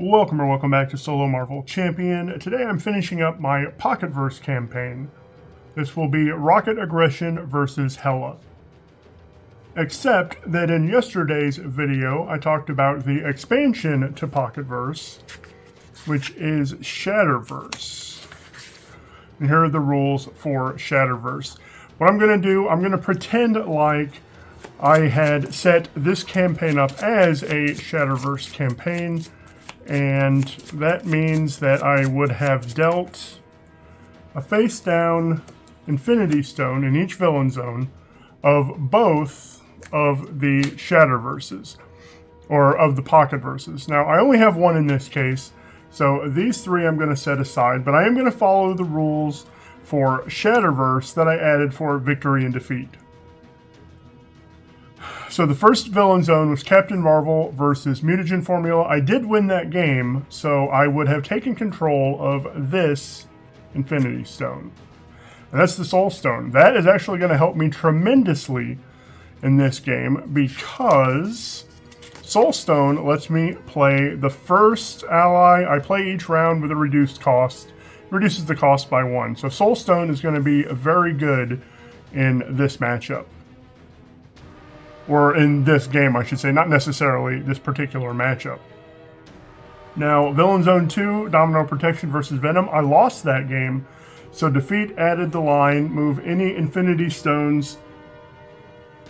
Welcome back to Solo Marvel Champion. Today I'm finishing up my Pocketverse campaign. This will be Rocket Aggression versus Hela. Except that in yesterday's video I talked about the expansion to Pocketverse, which is Shatterverse. And here are the rules for Shatterverse. What I'm going to do, I'm going to pretend like I had set this campaign up as a Shatterverse campaign. And that means that I would have dealt a face-down Infinity Stone in each villain zone of both of the Shatterverses, or of the Pocketverses. Now, I only have one in this case, so these three I'm going to set aside, but I am going to follow the rules for Shatterverse that I added for Victory and Defeat. So the first villain zone was Captain Marvel versus Mutagen Formula. I did win that game, so I would have taken control of this Infinity Stone. And that's the Soul Stone. That is actually going to help me tremendously in this game because Soul Stone lets me play the first ally. I play each round with a reduced cost. It reduces the cost by 1. So Soul Stone is going to be very good in this matchup. Or in this game, I should say, not necessarily this particular matchup. Now, Villain Zone 2, Domino Protection versus Venom. I lost that game, so Defeat added the line, move any Infinity Stones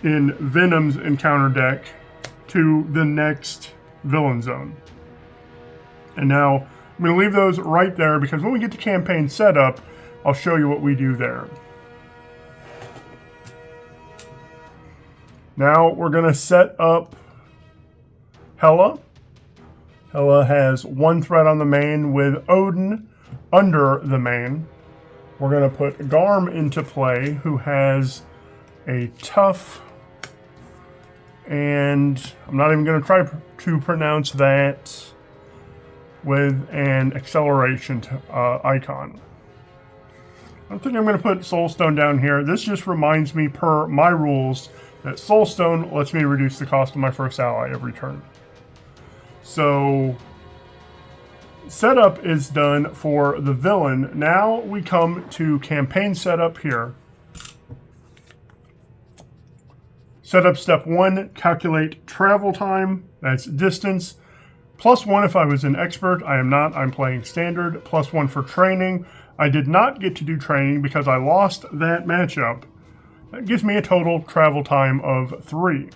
in Venom's encounter deck to the next Villain Zone. And now, I'm going to leave those right there, because when we get to campaign setup, I'll show you what we do there. Now we're going to set up Hela. Hela has one threat on the main with Odin under the main. We're going to put Garm into play, who has a tough, and I'm not even going to try to pronounce that, with an acceleration icon. I think I'm going to put Soul Stone down here. This just reminds me, per my rules, that Soul Stone lets me reduce the cost of my first ally every turn. So, setup is done for the villain. Now we come to campaign setup here. Setup step 1, calculate travel time. That's distance. +1 if I was an expert. I am not. I'm playing standard. +1 for training. I did not get to do training because I lost that matchup. That gives me a total travel time of 3.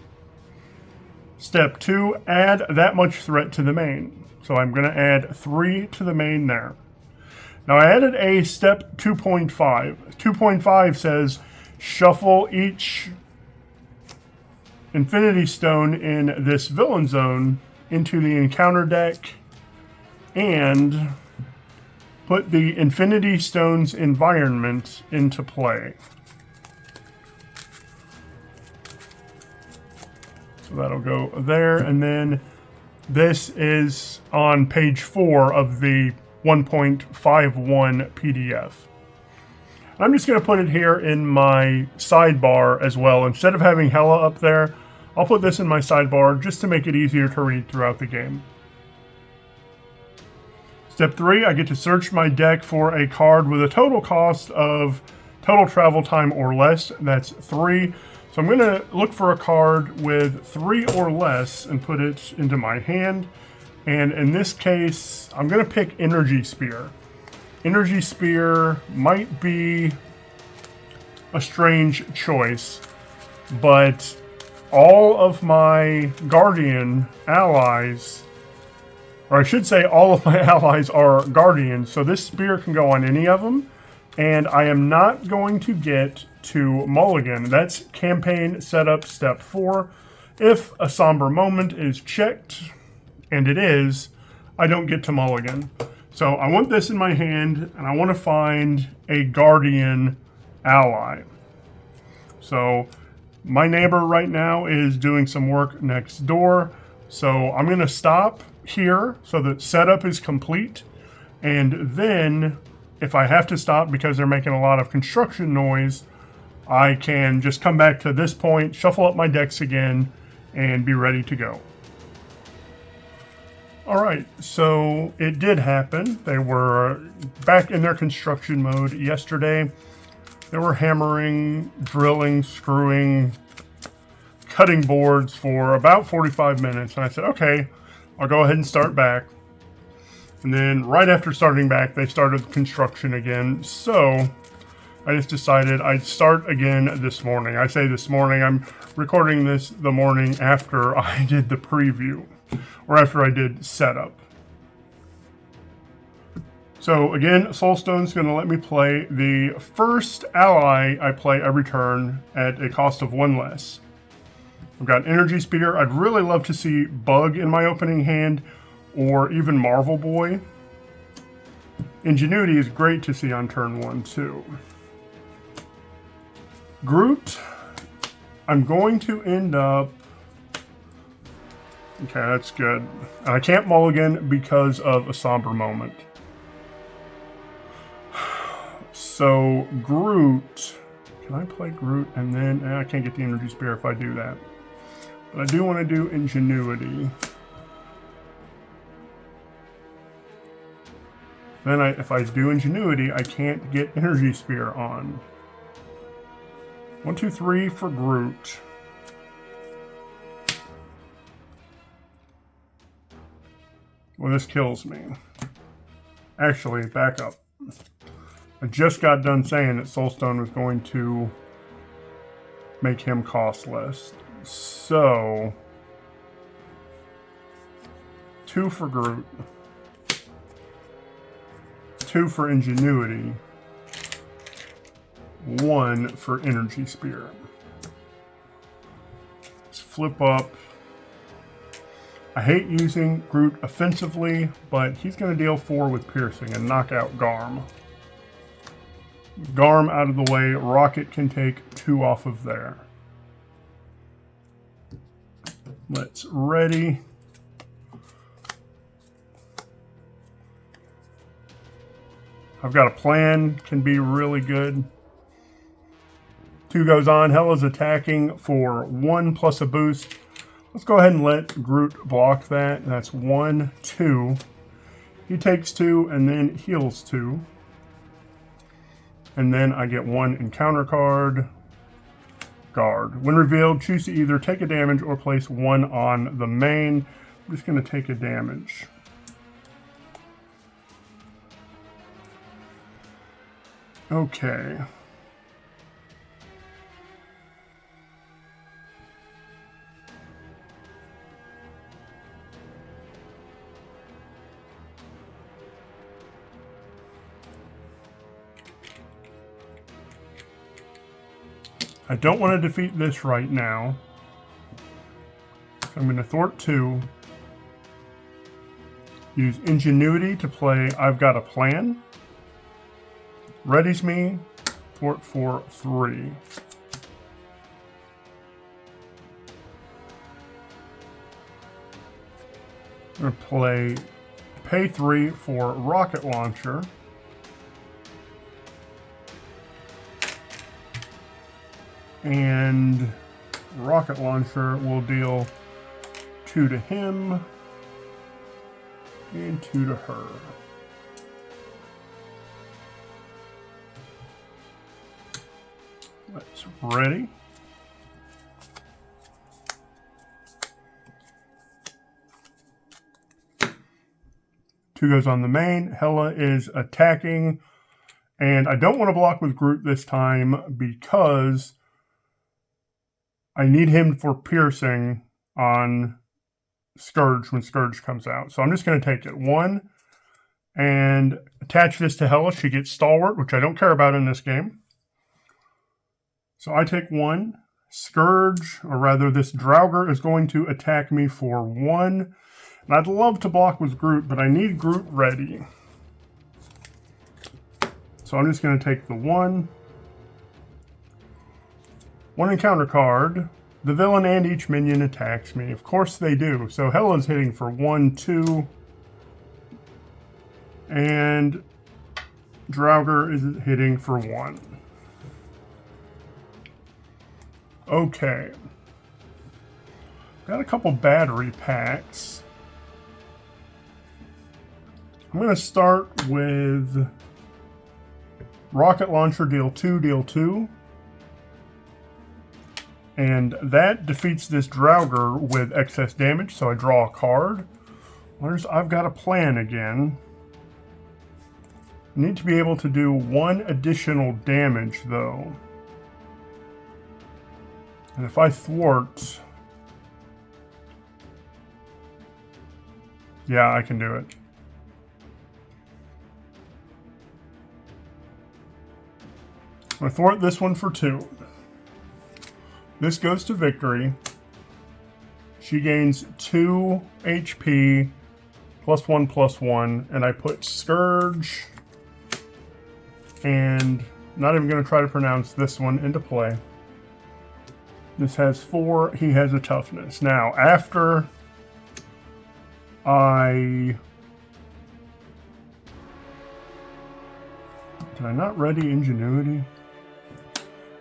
Step 2, add that much threat to the main. So I'm going to add 3 to the main there. Now I added a step 2.5. 2.5 says shuffle each Infinity Stone in this villain zone into the encounter deck and put the Infinity Stones environment into play. So that'll go there, and then this is on page 4 of the 1.51 PDF. I'm just going to put it here in my sidebar as well. Instead of having Hela up there, I'll put this in my sidebar just to make it easier to read throughout the game. Step 3, I get to search my deck for a card with a total cost of total travel time or less. That's 3. So I'm going to look for a card with 3 or less and put it into my hand. And in this case, I'm going to pick Energy Spear. Energy Spear might be a strange choice, but all of my Guardian allies, or I should say all of my allies are Guardians, so this spear can go on any of them. And I am not going to get to mulligan. That's campaign setup step 4. If a somber moment is checked, and it is, I don't get to mulligan. So I want this in my hand, and I want to find a Guardian ally. So my neighbor right now is doing some work next door. So I'm going to stop here so that setup is complete. And then, if I have to stop because they're making a lot of construction noise, I can just come back to this point, shuffle up my decks again, and be ready to go. Alright, so it did happen. They were back in their construction mode yesterday. They were hammering, drilling, screwing, cutting boards for about 45 minutes. And I said, okay, I'll go ahead and start back. And then right after starting back, they started construction again. So I just decided I'd start again this morning. I say this morning, I'm recording this the morning after I did the preview, or after I did setup. So again, Soulstone's going to let me play the first ally I play every turn at a cost of 1 less. I've got Energy Spear. I'd really love to see Bug in my opening hand, or even Marvel Boy. Ingenuity is great to see on turn 1 too. Groot, I'm going to end up... Okay, that's good. I can't mulligan because of a Somber Moment. So, Groot... Can I play Groot and then... I can't get the Energy Spear if I do that. But I do want to do Ingenuity. Then if I do Ingenuity, I can't get Energy Spear on. 1, 2, 3 for Groot. Well, this kills me. Actually, back up. I just got done saying that Soulstone was going to make him cost less. So, 2 for Groot. 2 for Ingenuity. 1 for Energy Spear. Let's flip up. I hate using Groot offensively, but he's going to deal 4 with Piercing and knock out Garm. Garm out of the way, Rocket can take 2 off of there. Let's ready. I've got a plan, can be really good. 2 goes on, Hela's attacking for 1 plus a boost. Let's go ahead and let Groot block that. That's 1, 2. He takes 2 and then heals 2. And then I get 1 encounter card. Guard. When revealed, choose to either take a damage or place 1 on the main. I'm just going to take a damage. Okay. I don't want to defeat this right now. So I'm going to thwart 2. Use Ingenuity to play I've Got a Plan. Readies me. Thwart for 3. I'm going to play pay 3 for Rocket Launcher. And Rocket Launcher will deal 2 to him and 2 to her. Let's ready. Two goes on the main. Hela is attacking. And I don't want to block with Groot this time because I need him for piercing on Scourge when Scourge comes out. So I'm just going to take it. 1 and attach this to Hela. She gets Stalwart, which I don't care about in this game. So I take 1. Scourge, or rather this Draugr, is going to attack me for 1. And I'd love to block with Groot, but I need Groot ready. So I'm just going to take the 1. 1 encounter card. The villain and each minion attacks me. Of course they do. So Hela's hitting for 1, 2. And Draugr is hitting for 1. Okay. Got a couple battery packs. I'm going to start with rocket launcher, deal 2, deal 2. And that defeats this Draugr with excess damage, so I draw a card. I've got a plan again. I need to be able to do 1 additional damage, though. And if I thwart... yeah, I can do it. I thwart this one for 2. This goes to Victory. She gains 2 HP, +1/+1, and I put Scourge, and not even going to try to pronounce this one, into play. This has 4, he has a toughness. Now, after I... did I not ready Ingenuity?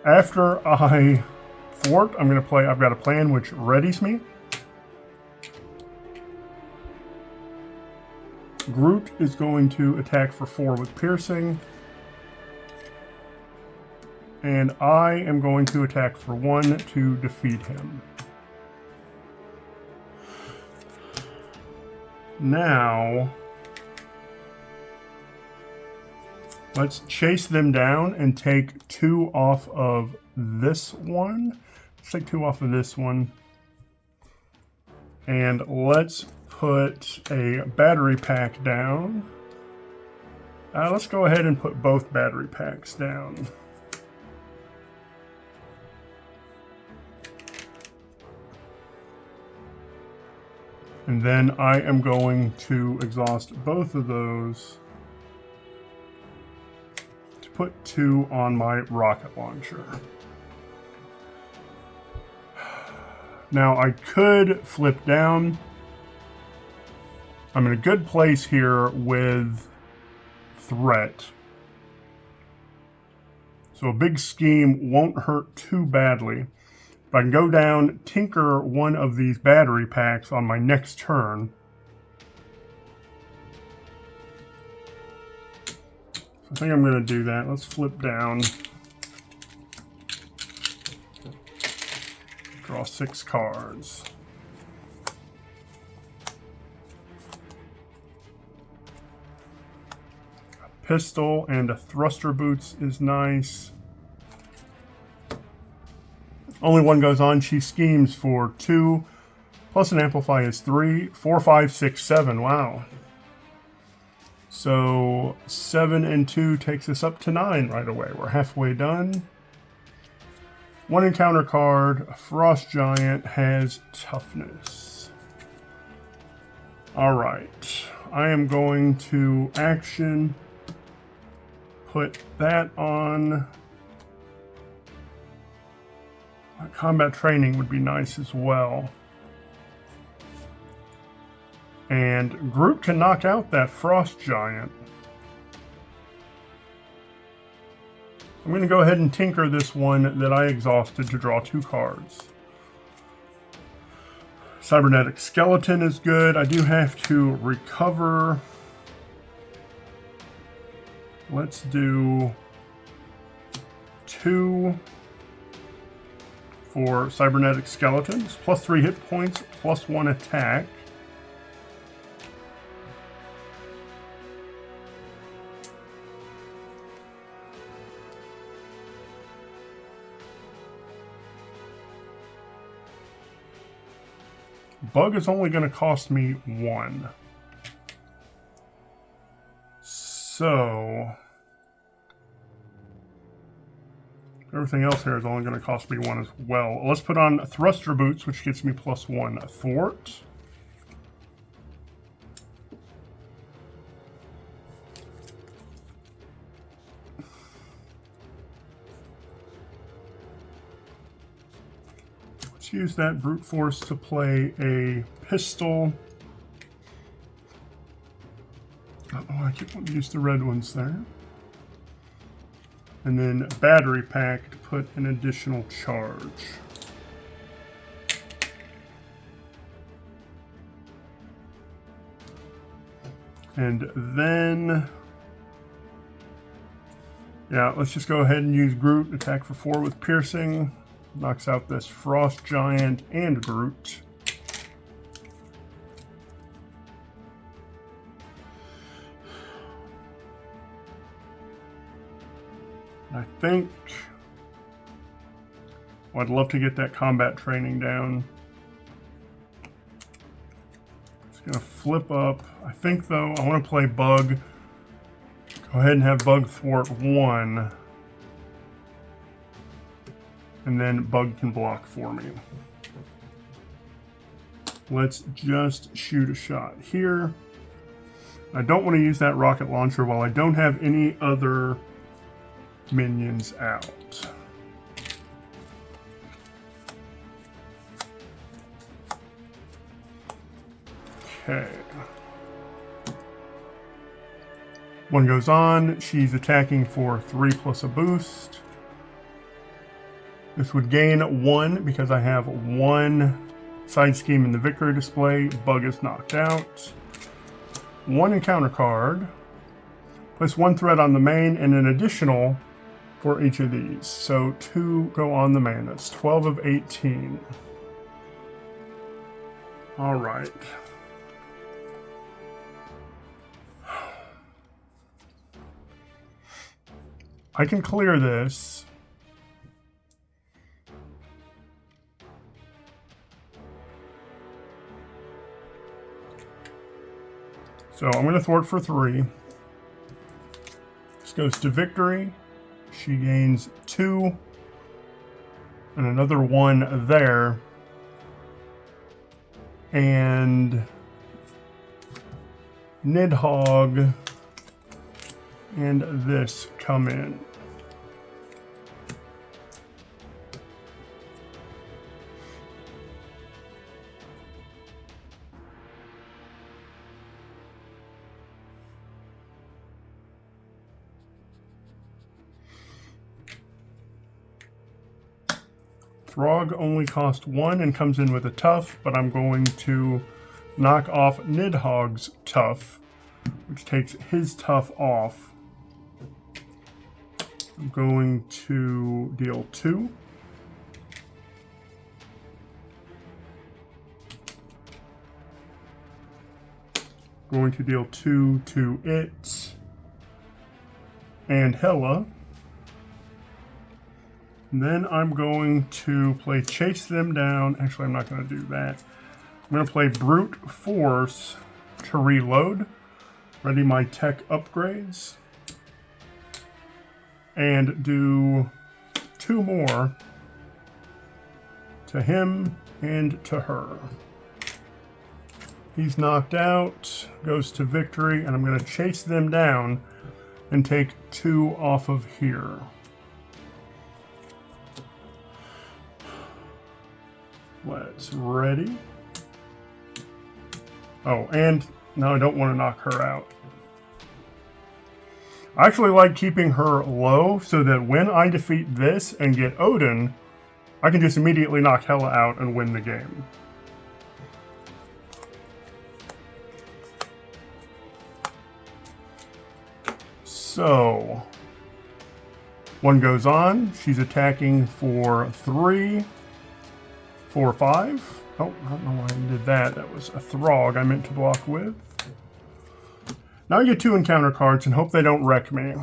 After I thwart, I'm going to play I've Got a Plan, which readies me. Groot is going to attack for 4 with piercing. And I am going to attack for 1 to defeat him. Now, let's chase them down and take 2 off of this one. Let's take 2 off of this one. And let's put a battery pack down. Let's go ahead and put both battery packs down. And then I am going to exhaust both of those to put 2 on my rocket launcher. Now I could flip down. I'm in a good place here with threat. So a big scheme won't hurt too badly. If I can go down, tinker one of these battery packs on my next turn. So I think I'm going to do that. Let's flip down. Draw 6 cards. A pistol and a thruster boots is nice. Only one goes on. She schemes for 2, plus an amplify is 3, 4, 5, 6, 7. Wow. So 7 and 2 takes us up to 9 right away. We're halfway done. 1 encounter card. A Frost Giant has toughness. All right. I am going to action. Put that on. Combat training would be nice as well. And Groot can knock out that Frost Giant. I'm going to go ahead and tinker this one that I exhausted to draw 2 cards. Cybernetic Skeleton is good. I do have to recover. Let's do 2 for Cybernetic Skeletons. Plus 3 hit points, plus 1 attack. Bug is only going to cost me 1. So everything else here is only going to cost me 1 as well. Let's put on Thruster Boots, which gets me plus 1 thwart. Let's use that brute force to play a pistol. Oh, I keep wanting to use the red ones there. And then battery pack to put an additional charge. And then, yeah, let's just go ahead and use Groot. Attack for 4 with piercing. Knocks out this Frost Giant and Groot. I think, well, I'd love to get that combat training down. Just gonna flip up. I think though, I want to play Bug. Go ahead and have Bug thwart 1. And then Bug can block for me. Let's just shoot a shot here. I don't want to use that rocket launcher while I don't have any other minions out. Okay. 1 goes on. She's attacking for 3 plus a boost. This would gain 1 because I have 1 side scheme in the victory display. Bug is knocked out. 1 encounter card. Place 1 threat on the main and an additional for each of these. So 2 go on the main. That's 12 of 18. All right. I can clear this. So I'm going to thwart for 3. This goes to victory. She gains 2 and another 1 there. And Nidhogg and this come in. Throg only cost 1 and comes in with a tough, but I'm going to knock off Nidhogg's tough, which takes his tough off. I'm going to deal 2. Going to deal 2 to it and Hela. And then I'm going to play Chase Them Down. Actually, I'm not going to do that. I'm going to play Brute Force to reload. Ready my tech upgrades. And do 2 more to him and to her. He's knocked out, goes to victory, and I'm going to chase them down and take 2 off of here. Let's ready. Oh, and now I don't want to knock her out. I actually like keeping her low so that when I defeat this and get Odin, I can just immediately knock Hela out and win the game. So, 1 goes on. She's attacking for 3, 4, 5. Oh, I don't know why I did that. That was a Throg I meant to block with. Now I get 2 encounter cards and hope they don't wreck me.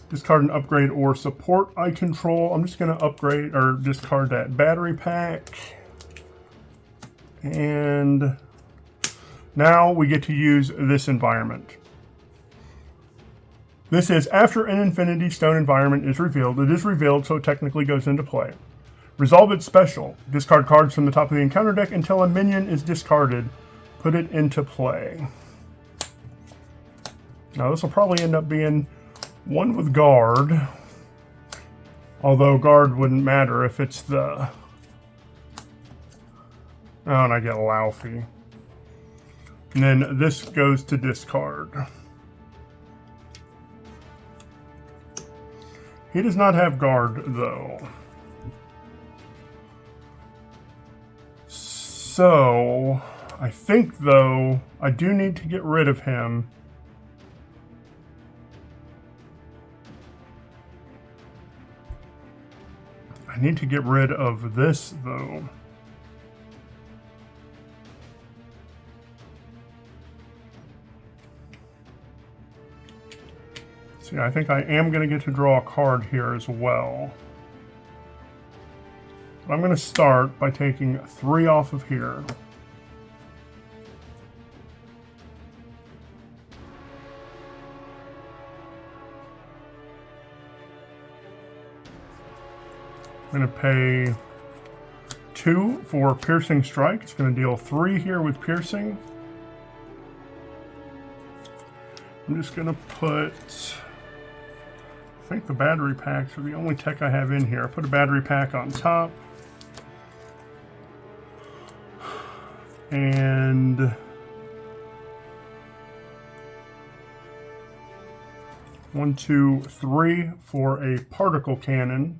Discard an upgrade or support I control. I'm just going to upgrade or discard that battery pack. And now we get to use this environment. This is after an Infinity Stone environment is revealed. It is revealed, so it technically goes into play. Resolve its special. Discard cards from the top of the encounter deck until a minion is discarded. Put it into play. Now this will probably end up being 1 with guard. Although guard wouldn't matter if it's the... Oh, and I get Laufey. And then this goes to discard. He does not have guard, though. So, I think, though, I do need to get rid of him. I need to get rid of this, though. See, I think I am going to get to draw a card here as well. But I'm going to start by taking 3 off of here. I'm going to pay 2 for Piercing Strike. It's going to deal 3 here with Piercing. I'm just going to put... I think the battery packs are the only tech I have in here. I put a battery pack on top. And... 1, 2, 3 for a particle cannon.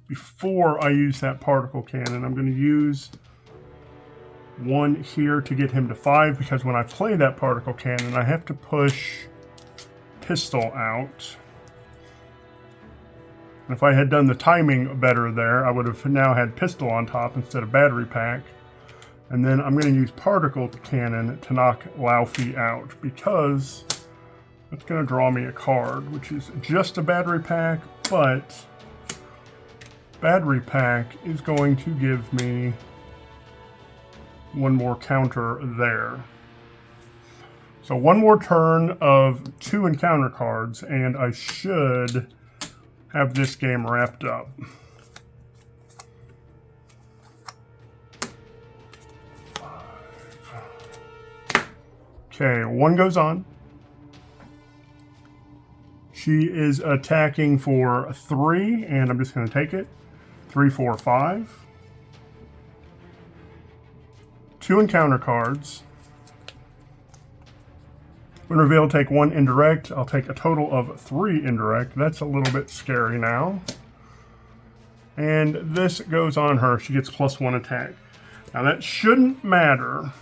Before I use that particle cannon, I'm going to use 1 here to get him to 5, because when I play that particle cannon, I have to push pistol out. And if I had done the timing better there, I would have now had pistol on top instead of battery pack. And then I'm going to use particle cannon to knock Laufey out, because it's going to draw me a card, which is just a battery pack, but battery pack is going to give me 1 more counter there. So 1 more turn of 2 encounter cards, and I should have this game wrapped up. Okay, 1 goes on. She is attacking for 3, and I'm just going to take it. 3, 4, 5. 2 encounter cards. When revealed, take 1 indirect. I'll take a total of 3 indirect. That's a little bit scary now. And this goes on her. She gets +1 attack. Now that shouldn't matter,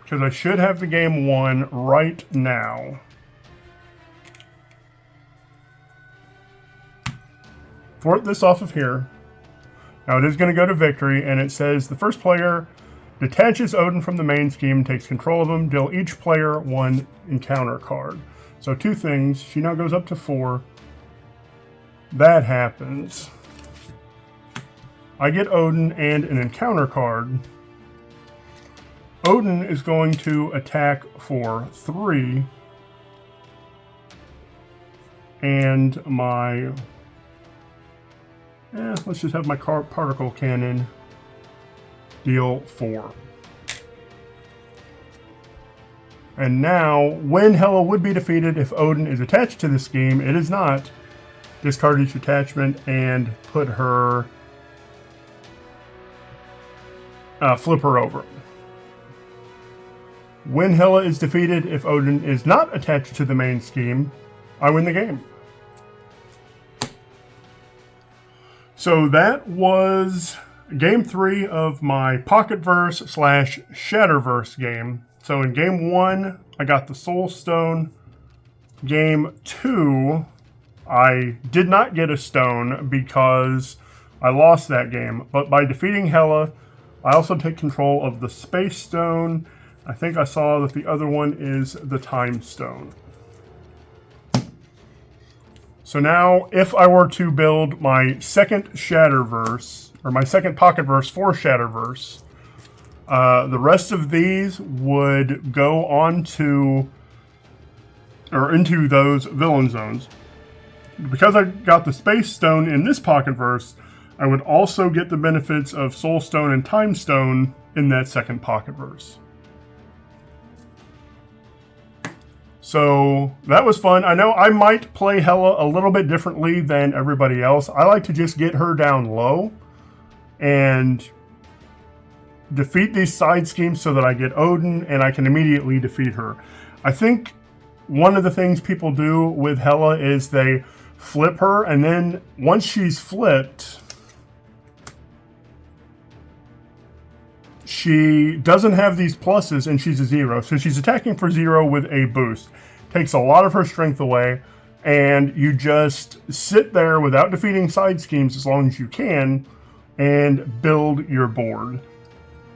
because I should have the game won right now. Thwart this off of here. Now it is going to go to victory, and it says the first player detaches Odin from the main scheme, takes control of him, deal each player 1 encounter card. So 2 things. She now goes up to 4. That happens. I get Odin and an encounter card. Odin is going to attack for 3. And my... let's just have my particle cannon deal 4. And now, when Hela would be defeated if Odin is attached to the scheme, it is not. Discard each attachment and put her... flip her over. When Hela is defeated if Odin is not attached to the main scheme, I win the game. So that was game 3 of my Pocketverse / Shatterverse game. So in game 1, I got the Soul Stone. Game 2, I did not get a stone because I lost that game. But by defeating Hela, I also take control of the Space Stone. I think I saw that the other one is the Time Stone. So now, if I were to build my second Shatterverse, or my second Pocketverse for Shatterverse, the rest of these would go on to, or into those villain zones. Because I got the Space Stone in this Pocketverse, I would also get the benefits of Soul Stone and Time Stone in that second Pocketverse. So that was fun. I know I might play Hela a little bit differently than everybody else. I like to just get her down low and defeat these side schemes so that I get Odin and I can immediately defeat her. I think one of the things people do with Hela is they flip her, and then once she's flipped, she doesn't have these pluses and she's a 0. So she's attacking for 0 with a boost. Takes a lot of her strength away, and you just sit there without defeating side schemes as long as you can and build your board.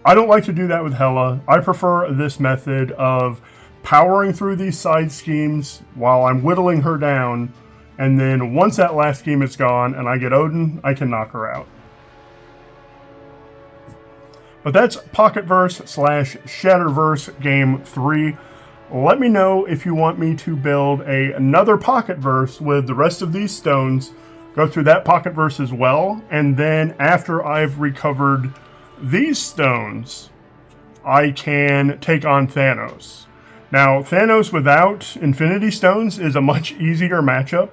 I don't like to do that with Hela. I prefer this method of powering through these side schemes while I'm whittling her down, and then once that last scheme is gone and I get Odin, I can knock her out. But that's Pocketverse / Shatterverse Game 3. Let me know if you want me to build another Pocketverse with the rest of these stones, go through that Pocketverse as well, and then after I've recovered these stones, I can take on Thanos. Now, Thanos without Infinity Stones is a much easier matchup.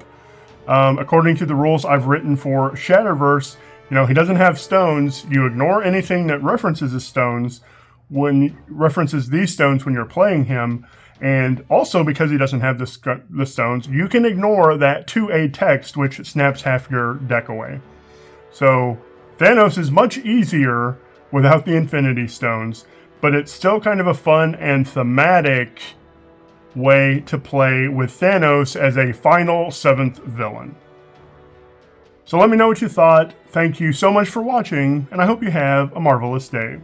According to the rules I've written for Shatterverse, he doesn't have stones. You ignore anything that references his stones when references these stones when you're playing him. And also because he doesn't have the stones, you can ignore that 2A text, which snaps half your deck away. So Thanos is much easier without the Infinity Stones, but it's still kind of a fun and thematic way to play with Thanos as a final 7th villain. So let me know what you thought. Thank you so much for watching, and I hope you have a marvelous day.